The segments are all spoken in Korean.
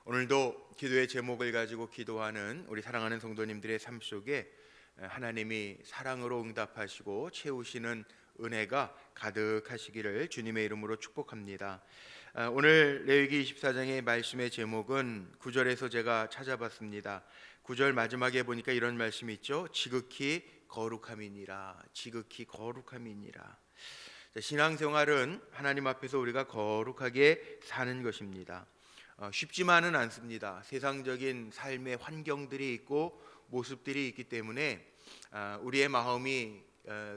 오늘도 기도의 제목을 가지고 기도하는 우리 사랑하는 성도님들의 삶 속에 하나님이 사랑으로 응답하시고 채우시는 은혜가 가득하시기를 주님의 이름으로 축복합니다. 오늘 레위기 24장의 말씀의 제목은 9절에서 제가 찾아봤습니다. 9절 마지막에 보니까 이런 말씀이 있죠. 지극히 거룩함이니라. 지극히 거룩함이니라. 신앙생활은 하나님 앞에서 우리가 거룩하게 사는 것입니다. 쉽지만은 않습니다. 세상적인 삶의 환경들이 있고 모습들이 있기 때문에 우리의 마음이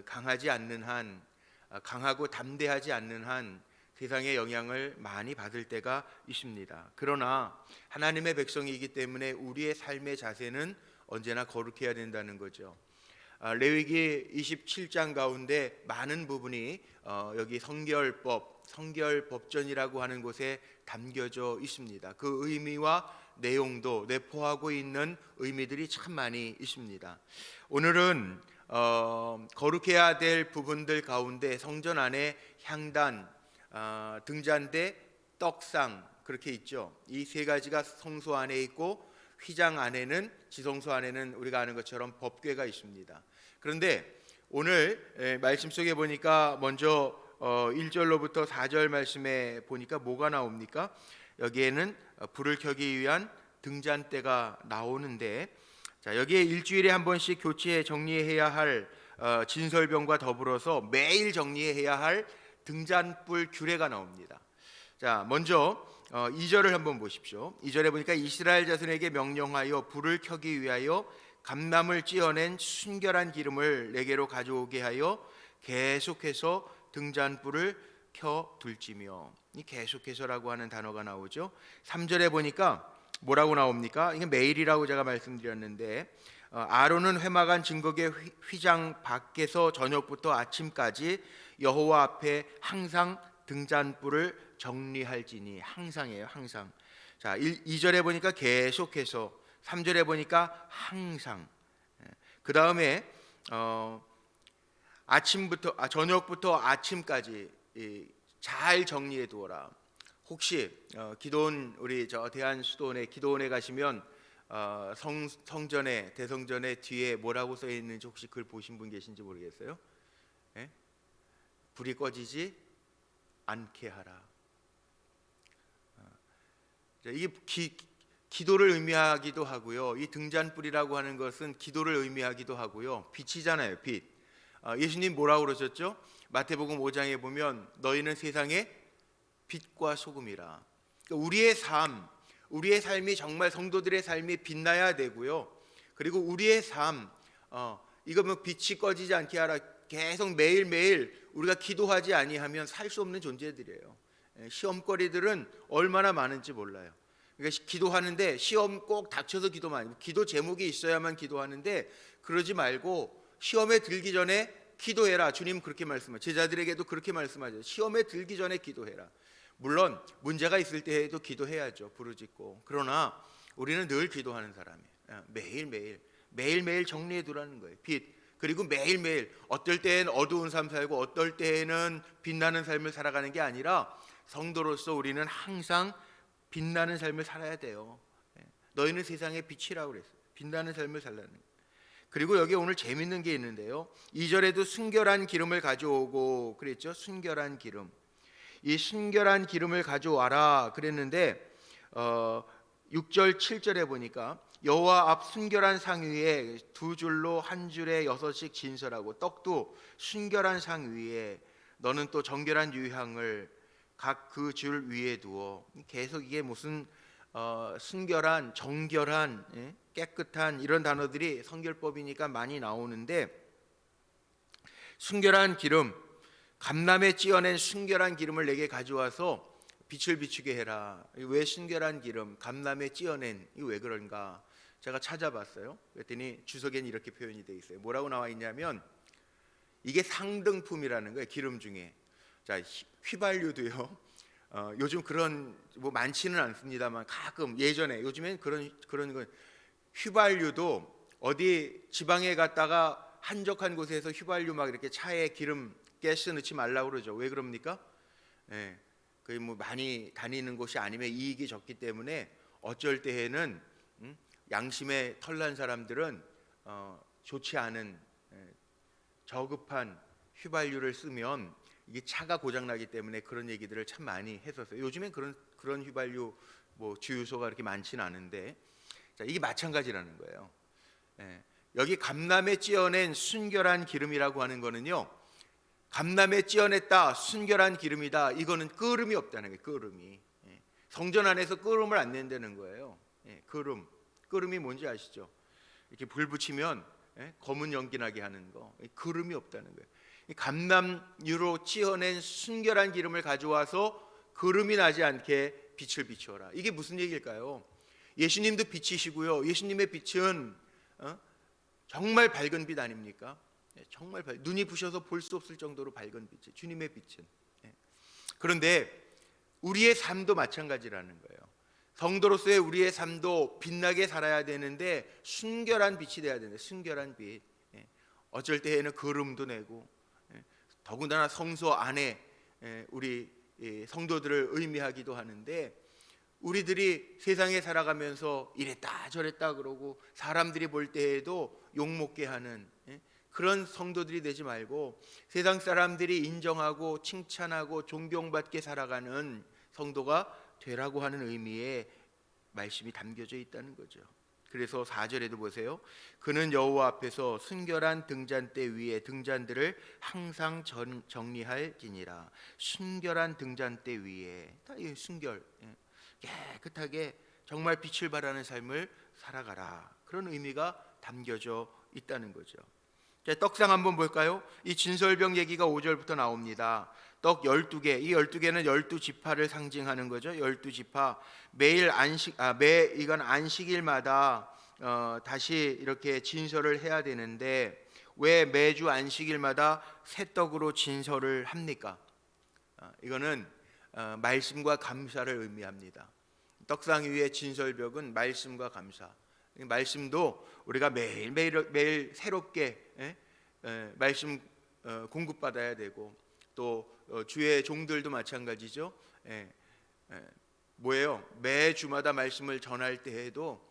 강하지 않는 한, 강하고 담대하지 않는 한 세상의 영향을 많이 받을 때가 있습니다. 그러나 하나님의 백성이기 때문에 우리의 삶의 자세는 언제나 거룩해야 된다는 거죠. 레위기 27장 가운데 많은 부분이 여기 성결법전이라고 하는 곳에 담겨져 있습니다. 그 의미와 내용도 내포하고 있는 의미들이 참 많이 있습니다. 오늘은 거룩해야 될 부분들 가운데 성전 안에 향단, 등잔대, 떡상 그렇게 있죠. 이 세 가지가 성소 안에 있고 휘장 안에는, 지성소 안에는 우리가 아는 것처럼 법궤가 있습니다. 그런데 오늘 말씀 속에 보니까 먼저 1절로부터 4절 말씀에 보니까 뭐가 나옵니까? 여기에는 불을 켜기 위한 등잔대가 나오는데, 자, 여기에 일주일에 한 번씩 교체해 정리해야 할 진설병과 더불어서 매일 정리해야 할 등잔불 규례가 나옵니다. 자, 먼저 2절을 한번 보십시오. 2절에 보니까 이스라엘 자손에게 명령하여 불을 켜기 위하여 감람을 찧어낸 순결한 기름을 내게로 가져오게 하여 계속해서 등잔불을 켜둘지며, 이 계속해서라고 하는 단어가 나오죠. 3절에 보니까 뭐라고 나옵니까? 이게 매일이라고 제가 말씀드렸는데, 아론은 회막안 증거궤 휘장 밖에서 저녁부터 아침까지 여호와 앞에 항상 등잔불을 정리할지니. 항상이에요, 항상. 자, 2절에 보니까 계속해서, 3절에 보니까 항상. 그 다음에 저녁부터 아침까지 잘 정리해 두어라. 혹시 기도원, 우리 대한수도원에 기도원에 가시면 성전에, 대성전에 뒤에 뭐라고 써 있는지 혹시 글 보신 분 계신지 모르겠어요? 예? 불이 꺼지지 않게 하라. 이게 기도를 의미하기도 하고요. 이 등잔불이라고 하는 것은 기도를 의미하기도 하고요. 빛이잖아요, 빛. 예수님 뭐라고 그러셨죠? 마태복음 5장에 보면 너희는 세상의 빛과 소금이라. 그러니까 우리의 삶이 정말 성도들의 삶이 빛나야 되고요. 그리고 우리의 삶, 이거 뭐 빛이 꺼지지 않게 하라. 계속 매일매일 우리가 기도하지 아니하면 살 수 없는 존재들이에요. 시험거리들은 얼마나 많은지 몰라요. 그러니까 기도하는데 시험 꼭 닥쳐서 기도만 아니고 기도 제목이 있어야만 기도하는데, 그러지 말고 시험에 들기 전에 기도해라. 주님 그렇게 말씀하죠. 제자들에게도 그렇게 말씀하죠. 시험에 들기 전에 기도해라. 물론 문제가 있을 때에도 기도해야죠, 부르짖고. 그러나 우리는 늘 기도하는 사람이에요. 매일매일 정리해 두라는 거예요. 빛. 그리고 매일매일, 어떨 때는 어두운 삶 살고 어떨 때는 빛나는 삶을 살아가는 게 아니라 성도로서 우리는 항상 빛나는 삶을 살아야 돼요. 너희는 세상의 빛이라고 그랬어요. 빛나는 삶을 살라는 거예요. 그리고 여기 오늘 재밌는 게 있는데요. 2절에도 순결한 기름을 가져오고 그랬죠. 순결한 기름. 이 순결한 기름을 가져와라 그랬는데 6절 7절에 보니까 여호와 앞 순결한 상 위에 2줄로 한 줄에 6씩 진설하고, 떡도 순결한 상 위에 너는 또 정결한 유향을 각 그 줄 위에 두어. 계속 이게 무슨 순결한, 정결한, 깨끗한 이런 단어들이 성결법이니까 많이 나오는데, 순결한 기름, 감람에 찧어낸 순결한 기름을 내게 가져와서 빛을 비추게 해라. 왜 순결한 기름, 감람에 찧어낸, 이 왜 그런가 제가 찾아봤어요. 그랬더니 주석에는 이렇게 표현이 되어 있어요. 뭐라고 나와 있냐면 이게 상등품이라는 거예요, 기름 중에. 자, 휘발유도요. 요즘 그런 뭐 많지는 않습니다만 가끔, 예전에, 요즘엔 그런 거, 휘발유도 어디 지방에 갔다가 한적한 곳에서 휘발유 막 이렇게 차에 기름 가스 넣지 말라고 그러죠. 왜 그럽니까? 거의 뭐 많이 다니는 곳이 아니면 이익이 적기 때문에 어쩔 때에는 양심에 털난 사람들은 좋지 않은 저급한 휘발유를 쓰면 이게 차가 고장 나기 때문에 그런 얘기들을 참 많이 했었어요. 요즘엔 그런 휘발유 뭐 주유소가 그렇게 많지는 않은데, 자, 이게 마찬가지라는 거예요. 여기 감람에 찌어낸 순결한 기름이라고 하는 거는요, 감람에 찌어냈다, 순결한 기름이다, 이거는 끓음이 없다는 거예요. 끓음이. 성전 안에서 끓음을 안 낸다는 거예요. 끓음이 뭔지 아시죠? 이렇게 불 붙이면 검은 연기 나게 하는 거, 끓음이 없다는 거예요. 감람유로 찌어낸 순결한 기름을 가져와서 그름이 나지 않게 빛을 비추어라. 이게 무슨 얘기일까요? 예수님도 빛이시고요, 예수님의 빛은 정말 밝은 빛 아닙니까? 정말 눈이 부셔서 볼 수 없을 정도로 밝은 빛이 주님의 빛은. 그런데 우리의 삶도 마찬가지라는 거예요. 성도로서의 우리의 삶도 빛나게 살아야 되는데 순결한 빛이 돼야 되는데, 순결한 빛. 어쩔 때에는 그름도 내고, 더군다나 성소 안에 우리 성도들을 의미하기도 하는데, 우리들이 세상에 살아가면서 이랬다 저랬다 그러고 사람들이 볼 때에도 욕먹게 하는 그런 성도들이 되지 말고, 세상 사람들이 인정하고 칭찬하고 존경받게 살아가는 성도가 되라고 하는 의미의 말씀이 담겨져 있다는 거죠. 그래서 4절에도 보세요. 그는 여호와 앞에서 순결한 등잔대 위에 등잔들을 항상 정리할지니라. 순결한 등잔대 위에, 다 이 순결, 깨끗하게 정말 빛을 발하는 삶을 살아가라, 그런 의미가 담겨져 있다는 거죠. 자, 떡상 한번 볼까요? 이 진설병 얘기가 5절부터 나옵니다. 떡 12개, 이 12개는 12지파를 상징하는 거죠. 12지파. 매일 이건 안식일마다 다시 이렇게 진설을 해야 되는데, 왜 매주 안식일마다 새 떡으로 진설을 합니까? 이거는 말씀과 감사를 의미합니다. 떡상 위의 진설벽은 말씀과 감사. 말씀도 우리가 매일 새롭게 말씀 공급받아야 되고, 또 주의 종들도 마찬가지죠. 뭐예요? 매주마다 말씀을 전할 때에도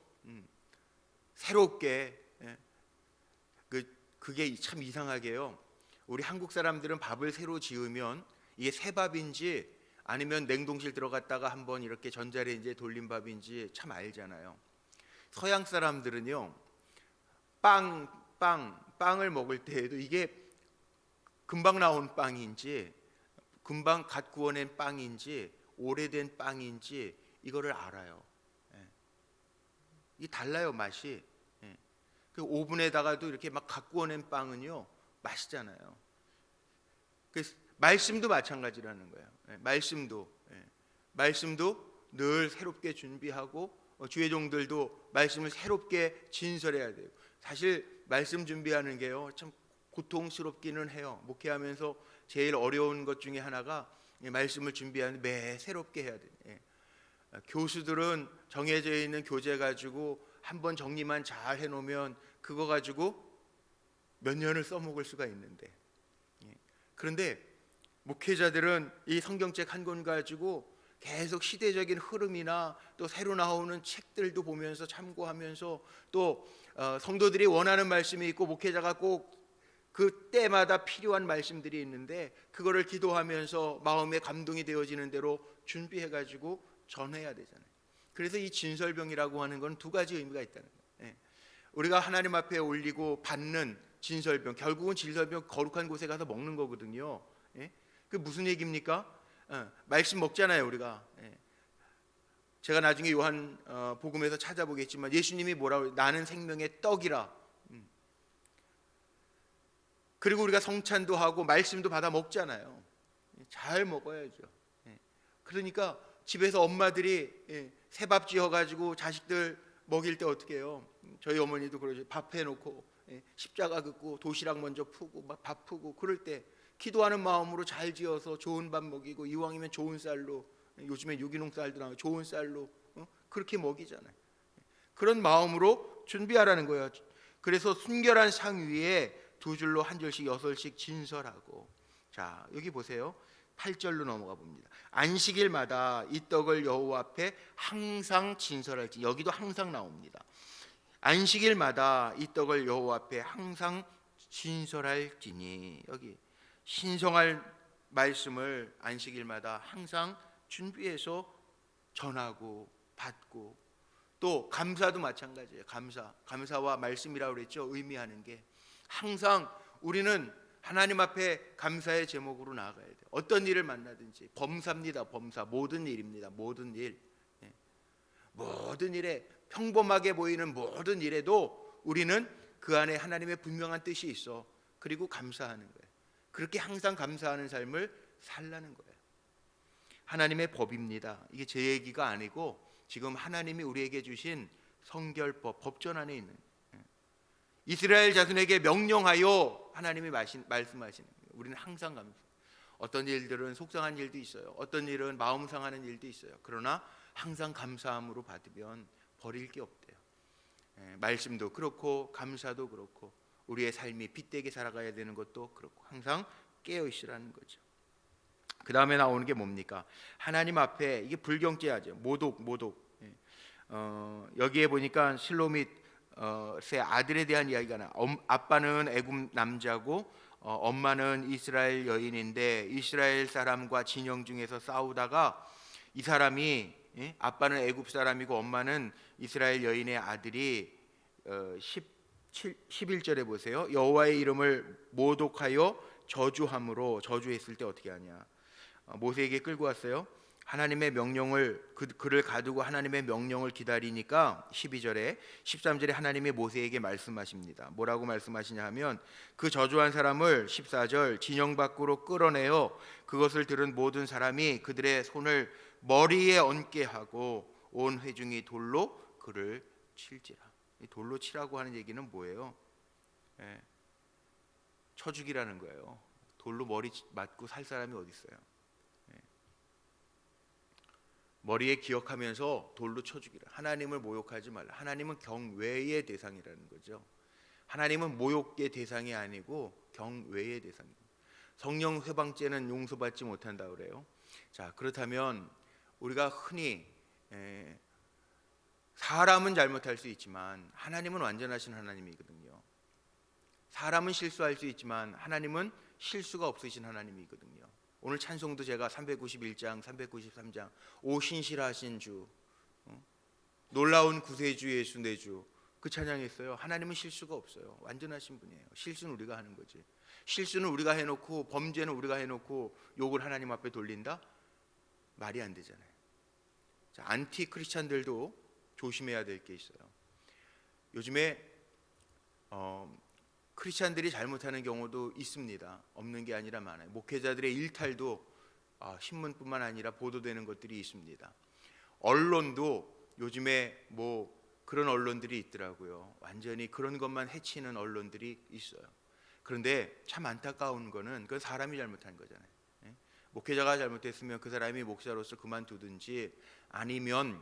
새롭게, 그게 참 이상하게요, 우리 한국 사람들은 밥을 새로 지으면 이게 새 밥인지 아니면 냉동실 들어갔다가 한번 이렇게 전자레인지에 돌린 밥인지 참 알잖아요. 서양 사람들은요, 빵을 먹을 때에도 이게 금방 나온 빵인지 금방 갓 구워낸 빵인지 오래된 빵인지 이거를 알아요. 이 달라요, 맛이. 그 오븐에다가도 이렇게 막 갓 구워낸 빵은요 맛있잖아요. 그래서 말씀도 마찬가지라는 거예요. 말씀도 늘 새롭게 준비하고, 주의 종들도 말씀을 새롭게 진설해야 돼요. 사실 말씀 준비하는 게요 참 고통스럽기는 해요. 목회하면서 제일 어려운 것 중에 하나가 말씀을 준비하는 매 새롭게 해야 돼요. 교수들은 정해져 있는 교재 가지고 한번 정리만 잘 해놓으면 그거 가지고 몇 년을 써먹을 수가 있는데, 그런데 목회자들은 이 성경책 한 권 가지고 계속 시대적인 흐름이나 또 새로 나오는 책들도 보면서 참고하면서, 또 성도들이 원하는 말씀이 있고 목회자가 꼭 그 때마다 필요한 말씀들이 있는데 그거를 기도하면서 마음에 감동이 되어지는 대로 준비해 가지고 전해야 되잖아요. 그래서 이 진설병이라고 하는 건 두 가지 의미가 있다는 거예요. 우리가 하나님 앞에 올리고 받는 진설병, 결국은 진설병 거룩한 곳에 가서 먹는 거거든요. 그 무슨 얘기입니까? 말씀 먹잖아요, 우리가. 제가 나중에 요한 복음에서 찾아보겠지만 예수님이 뭐라고, 나는 생명의 떡이라. 그리고 우리가 성찬도 하고 말씀도 받아 먹잖아요. 잘 먹어야죠. 그러니까 집에서 엄마들이 새밥 지어가지고 자식들 먹일 때 어떻게 해요? 저희 어머니도 그러죠. 밥 해놓고 십자가 긋고 도시락 먼저 푸고 막 밥 푸고, 그럴 때 기도하는 마음으로 잘 지어서 좋은 밥 먹이고, 이왕이면 좋은 쌀로, 요즘에 유기농 쌀도 나오고 좋은 쌀로 그렇게 먹이잖아요. 그런 마음으로 준비하라는 거예요. 그래서 순결한 상 위에 두 줄로 한 줄씩 6씩 진설하고. 자, 여기 보세요. 8절로 넘어가 봅니다. 안식일마다 이 떡을 여호와 앞에 항상 진설할지. 여기도 항상 나옵니다. 안식일마다 이 떡을 여호와 앞에 항상 진설할지니. 여기 신성할 말씀을 안식일마다 항상 준비해서 전하고 받고, 또 감사도 마찬가지예요. 감사와 말씀이라고 그랬죠. 의미하는 게 항상 우리는 하나님 앞에 감사의 제목으로 나아가야 돼요. 어떤 일을 만나든지. 범사입니다. 범사. 모든 일입니다. 모든 일. 모든 일에, 평범하게 보이는 모든 일에도 우리는 그 안에 하나님의 분명한 뜻이 있어. 그리고 감사하는 거예요. 그렇게 항상 감사하는 삶을 살라는 거예요. 하나님의 법입니다. 이게 제 얘기가 아니고 지금 하나님이 우리에게 주신 성결법, 법전 안에 있는, 이스라엘 자손에게 명령하여 하나님이 말씀하시는 거예요. 우리는 항상 감사. 어떤 일들은 속상한 일도 있어요. 어떤 일은 마음 상하는 일도 있어요. 그러나 항상 감사함으로 받으면 버릴 게 없대요. 말씀도 그렇고 감사도 그렇고 우리의 삶이 빛되게 살아가야 되는 것도 그렇고 항상 깨어 있으라는 거죠. 그 다음에 나오는 게 뭡니까? 하나님 앞에, 이게 불경죄하죠. 모독. 여기에 보니까 실로밋의 아들에 대한 이야기가 나. 아빠는 애굽 남자고 엄마는 이스라엘 여인인데 이스라엘 사람과 진영 중에서 싸우다가 이 사람이, 아빠는 애굽 사람이고 엄마는 이스라엘 여인의 아들이 11절에 보세요. 여호와의 이름을 모독하여 저주함으로, 저주했을 때 어떻게 하냐? 모세에게 끌고 왔어요. 하나님의 명령을, 그를 가두고 하나님의 명령을 기다리니까 12절에, 13절에 하나님이 모세에게 말씀하십니다. 뭐라고 말씀하시냐 하면, 그 저주한 사람을 14절 진영 밖으로 끌어내어 그것을 들은 모든 사람이 그들의 손을 머리에 얹게 하고 온 회중이 돌로 그를 칠지라. 이 돌로 치라고 하는 얘기는 뭐예요? 쳐 죽이라는 거예요. 돌로 머리 맞고 살 사람이 어디 있어요? 머리에 기억하면서 돌로 쳐 죽이라. 하나님을 모욕하지 말라. 하나님은 경외의 대상이라는 거죠. 하나님은 모욕의 대상이 아니고 경외의 대상입니다. 성령 회방죄는 용서받지 못한다 그래요. 자, 그렇다면 우리가 흔히 사람은 잘못할 수 있지만 하나님은 완전하신 하나님이거든요. 사람은 실수할 수 있지만 하나님은 실수가 없으신 하나님이거든요. 오늘 찬송도 제가 391장, 393장 오 신실하신 주, 놀라운 구세주 예수 내 주, 그 찬양했어요. 하나님은 실수가 없어요. 완전하신 분이에요. 실수는 우리가 하는 거지. 실수는 우리가 해놓고, 범죄는 우리가 해놓고 욕을 하나님 앞에 돌린다? 말이 안 되잖아요. 자, 안티 크리스찬들도 조심해야 될 게 있어요. 요즘에 크리스찬들이 잘못하는 경우도 있습니다. 없는 게 아니라 많아요. 목회자들의 일탈도 신문뿐만 아니라 보도되는 것들이 있습니다. 언론도 요즘에 뭐 그런 언론들이 있더라고요. 완전히 그런 것만 해치는 언론들이 있어요. 그런데 참 안타까운 거는 그건 사람이 잘못한 거잖아요. 목회자가 잘못했으면 그 사람이 목사로서 그만두든지, 아니면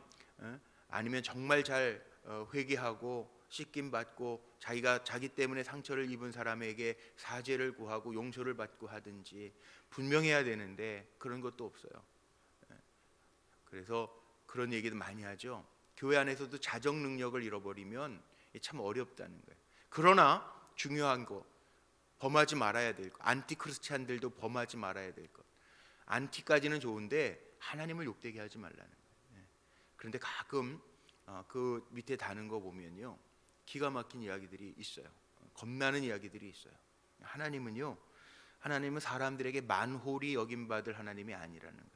정말 잘 회개하고 씻김 받고 자기 때문에 상처를 입은 사람에게 사죄를 구하고 용서를 받고 하든지 분명해야 되는데 그런 것도 없어요. 그래서 그런 얘기도 많이 하죠. 교회 안에서도 자정 능력을 잃어버리면 참 어렵다는 거예요. 그러나 중요한 거, 범하지 말아야 될 것, 안티 크리스찬들도 범하지 말아야 될 것. 안티까지는 좋은데 하나님을 욕되게 하지 말라는 거예요. 그런데 가끔 그 밑에 다는 거 보면요, 기가 막힌 이야기들이 있어요. 겁나는 이야기들이 있어요. 하나님은 사람들에게 만홀히 여김받을 하나님이 아니라는 거예요.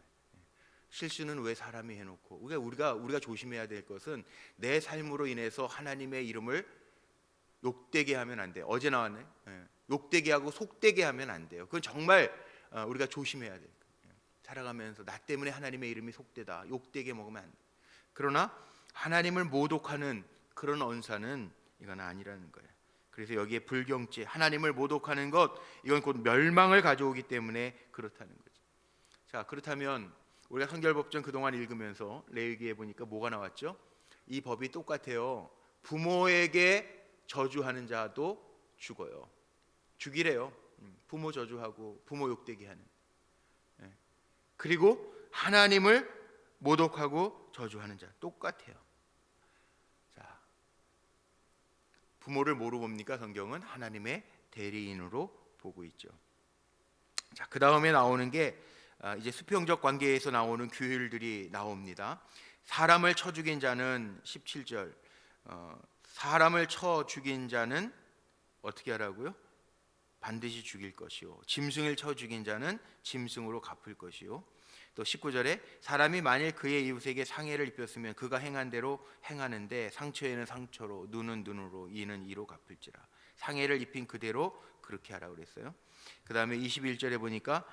실수는 왜 사람이 해놓고, 우리가 조심해야 될 것은 내 삶으로 인해서 하나님의 이름을 욕되게 하면 안 돼요. 어제 나왔네. 욕되게 하고 속되게 하면 안 돼요. 그건 정말 우리가 조심해야 돼요. 살아가면서 나 때문에 하나님의 이름이 속되다, 욕되게 먹으면 안 돼. 그러나 하나님을 모독하는 그런 언사는 이건 아니라는 거예요. 그래서 여기에 불경죄, 하나님을 모독하는 것, 이건 곧 멸망을 가져오기 때문에 그렇다는 거죠. 자, 그렇다면 우리가 성결법전 그동안 읽으면서 레위기에 보니까 뭐가 나왔죠? 이 법이 똑같아요. 부모에게 저주하는 자도 죽어요. 죽이래요. 부모 저주하고 부모 욕되게 하는. 그리고 하나님을 모독하고 저주하는 자 똑같아요. 자, 부모를 뭐로 봅니까? 성경은 하나님의 대리인으로 보고 있죠. 자, 그 다음에 나오는 게 이제 수평적 관계에서 나오는 규율들이 나옵니다. 사람을 쳐 죽인 자는 17절, 사람을 쳐 죽인 자는 어떻게 하라고요? 반드시 죽일 것이요, 짐승을 쳐 죽인 자는 짐승으로 갚을 것이요. 또 19절에 사람이 만일 그의 이웃에게 상해를 입혔으면 그가 행한 대로 행하는데 상처에는 상처로 눈은 눈으로 이는 이로 갚을지라. 상해를 입힌 그대로 그렇게 하라고 그랬어요. 그 다음에 21절에 보니까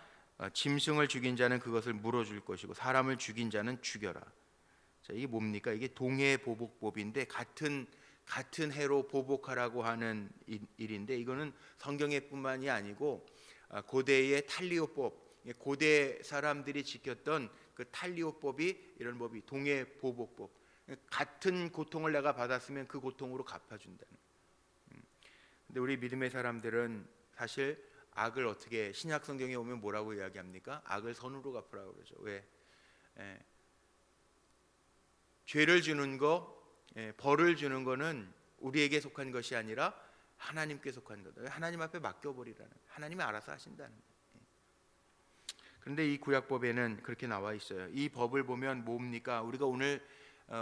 짐승을 죽인 자는 그것을 물어줄 것이고 사람을 죽인 자는 죽여라. 자, 이게 뭡니까? 이게 동해보복법인데 같은 해로 보복하라고 하는 일인데, 이거는 성경에뿐만이 아니고 고대의 탈리오법, 고대 사람들이 지켰던 그 탈리오법이, 이런 법이 동해보복법. 같은 고통을 내가 받았으면 그 고통으로 갚아준다는. 근데 우리 믿음의 사람들은 사실 악을 어떻게, 신약 성경에 오면 뭐라고 이야기합니까? 악을 선으로 갚으라고 그러죠. 왜? 죄를 주는 거, 벌을 주는 거는 우리에게 속한 것이 아니라 하나님께 속한 거다. 하나님 앞에 맡겨버리라는, 하나님이 알아서 하신다는 거예요. 그런데 이 구약법에는 그렇게 나와 있어요. 이 법을 보면 뭡니까? 우리가 오늘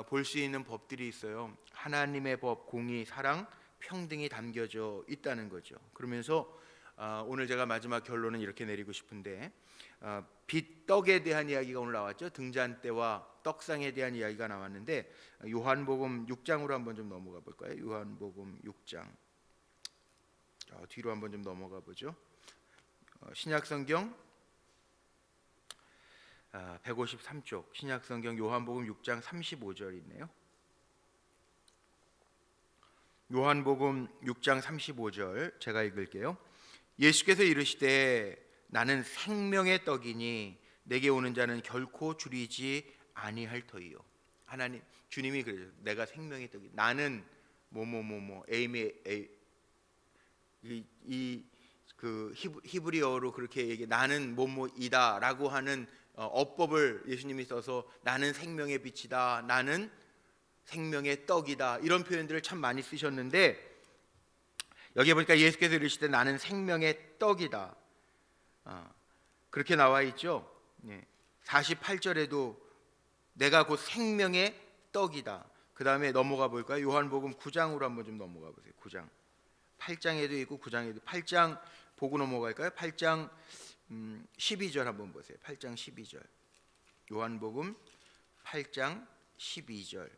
볼 수 있는 법들이 있어요. 하나님의 법, 공의, 사랑, 평등이 담겨져 있다는 거죠. 그러면서 오늘 제가 마지막 결론은 이렇게 내리고 싶은데, 빛, 떡에 대한 이야기가 오늘 나왔죠. 등잔 때와 떡상에 대한 이야기가 나왔는데, 요한복음 6장으로 한번 좀 넘어가 볼까요? 요한복음 6장 뒤로 한번 좀 넘어가 보죠. 신약성경 153쪽, 신약성경 요한복음 6장 35절 있네요. 요한복음 6장 35절 제가 읽을게요. 예수께서 이르시되 나는 생명의 떡이니 내게 오는 자는 결코 줄이지 아니할 터이요. 하나님, 주님이 그러죠. 내가 생명의 떡이, 나는 뭐뭐뭐뭐 에이미 그 히브리어로 그렇게 얘기, 나는 뭐뭐이다라고 하는 어법을 예수님이 써서 나는 생명의 빛이다, 나는 생명의 떡이다, 이런 표현들을 참 많이 쓰셨는데, 여기에 보니까 예수께서 이르시되 나는 생명의 떡이다, 그렇게 나와 있죠. 48절에도 내가 곧 생명의 떡이다. 그 다음에 넘어가 볼까요? 요한복음 9장으로 한번 좀 넘어가 보세요. 9장, 8장에도 있고 9장에도, 8장 보고 넘어갈까요? 8장 12절 한번 보세요. 8장 12절, 요한복음 8장 12절,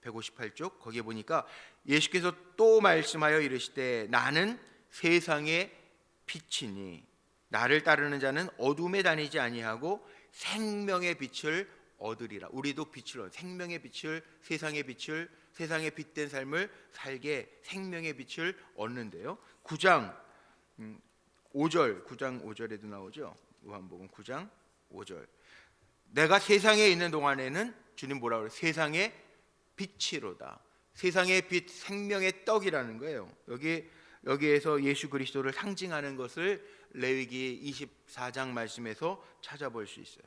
158쪽 거기에 보니까 예수께서 또 말씀하여 이르시되 나는 세상의 빛이니 나를 따르는 자는 어둠에 다니지 아니하고 생명의 빛을 얻으리라. 우리도 빛을, 생명의 빛을, 세상의 빛을, 세상의 빛된 삶을 살게 생명의 빛을 얻는데요. 9장 5절, 9장 5절에도 나오죠. 요한복음 9장 5절, 내가 세상에 있는 동안에는, 주님 뭐라 그래요? 세상의 빛이로다. 세상의 빛, 생명의 떡이라는 거예요. 여기에서 예수 그리스도를 상징하는 것을 레위기 24장 말씀에서 찾아볼 수 있어요.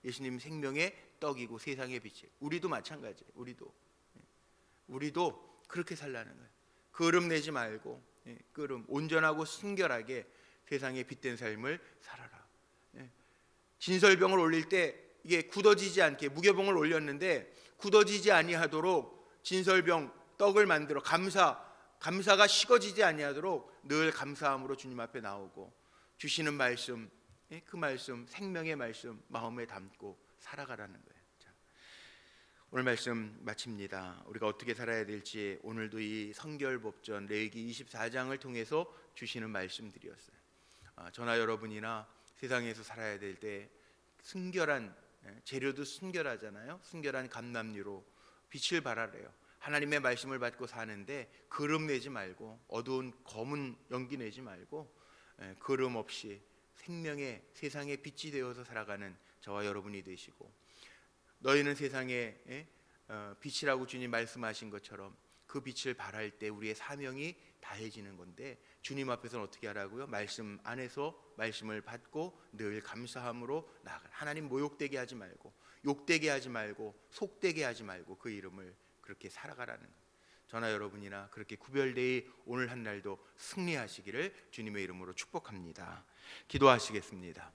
예수님 생명의 떡이고 세상의 빛이, 우리도 마찬가지예요. 우리도 그렇게 살라는 거예요. 끄름 내지 말고, 온전하고 순결하게 세상에 빛된 삶을 살아라. 진설병을 올릴 때 이게 굳어지지 않게, 무교병을 올렸는데 굳어지지 아니하도록 진설병 떡을 만들어 감사가 식어지지 아니하도록 늘 감사함으로 주님 앞에 나오고 주시는 말씀, 그 말씀, 생명의 말씀 마음에 담고 살아가라는 거예요. 자, 오늘 말씀 마칩니다. 우리가 어떻게 살아야 될지 오늘도 이 성결법전 레위기 24장을 통해서 주시는 말씀들이었어요. 저나 여러분이나 세상에서 살아야 될 때 순결한, 재료도 순결하잖아요. 순결한 감람류로 빛을 발하래요. 하나님의 말씀을 받고 사는데 그름 내지 말고, 어두운 검은 연기 내지 말고, 그름 없이 생명의, 세상의 빛이 되어서 살아가는 저와 여러분이 되시고, 너희는 세상의 빛이라고 주님 말씀하신 것처럼 그 빛을 발할 때 우리의 사명이 다해지는 건데 주님 앞에서는 어떻게 하라고요? 말씀 안에서 말씀을 받고 늘 감사함으로 나아가. 하나님 모욕되게 하지 말고 욕되게 하지 말고 속되게 하지 말고 그 이름을 그렇게 살아가라는 것. 저나 여러분이나 그렇게 구별되이 오늘 한 날도 승리하시기를 주님의 이름으로 축복합니다. 기도하시겠습니다.